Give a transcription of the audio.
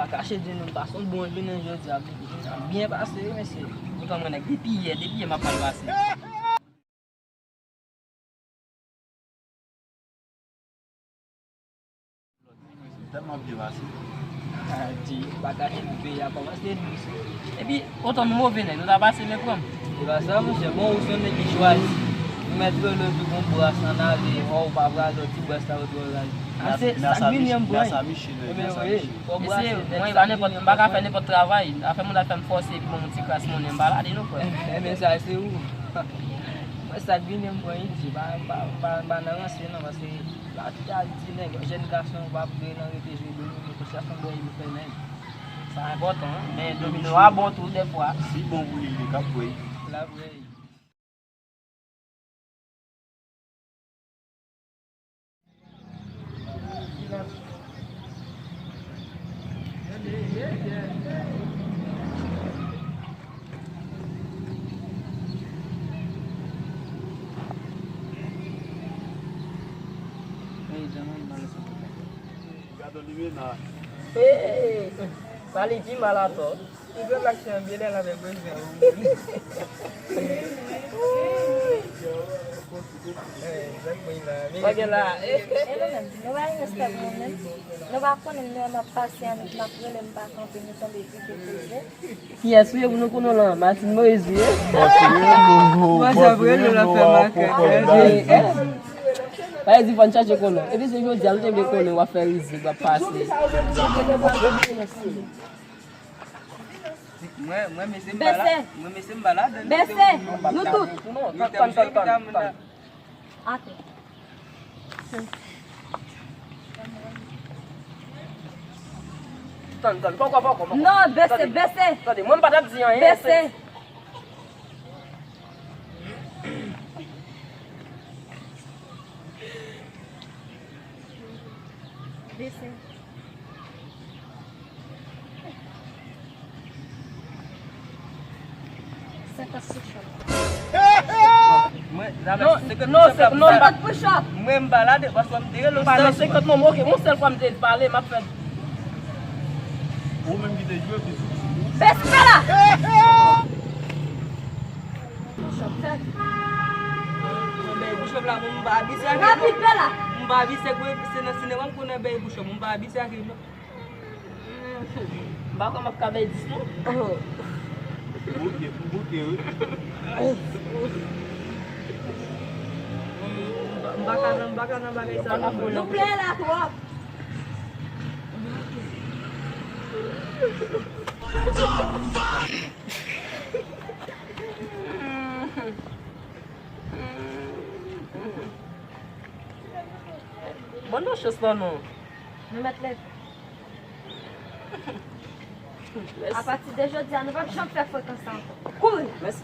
cacher de nous passons bon venir aujourd'hui bien passé monsieur. Autant mon depuis hier m'a pas passé. Tellement bien passé. Di bagage du pays a commencé et puis autant nous mauvais nous a passé les problèmes. Et bah ça monsieur bon ou son qui choisi. Mettre le tout bon pour s'en aller on va voir le petit bois ça autour. C'est ça minimum boy. Ça Michel. Moi il n'importe pas faire n'importe travail, après mon faire me forcer puis mon petit classe mon embalade non quoi. Mais ça c'est où? Moi ça minimum boy dit pas non c'est non parce que la petite jeune garçon va bien dans le TG de nous pour chercher un boy il fait même. C'est important mais domino a bon tout des fois. Si bon vous les cap oui. La vraie. Balik di malah tuh, itu langsung ambilnya lah bebas ya. Bagaimana? Não vai estar bom, né? Não vai com ele na passeando na rua limpar com o pino também Que é sua não com lá, mas não existe. Mas a abuelo la fama Vai dizer van charge com ele. Ele se viu de alto de com ele, vai fazer isso, vai passar. Moi me sembalade. Besse, no tudo. Até. Pouco. Não, besse. Attendez, moi pas d'absent hein. Besse. Besse. Senta puxa. Non, Senta puxa. moi me balade parce que me dire le parler 50 moments que mon seul fois me parler m'a fait. Ou même qui te joue Besse pela. Rapide pela. Mbabi c'est quoi c'est dans cinéma qu'on a bé bouche Mbabi c'est arrivé. Ba comme acabei disso não? Bacana isso. Não pela tua. Bonne chose là non. Não mete leve. A partir de hoje, não vai chamar para frequência. Cure. Merci.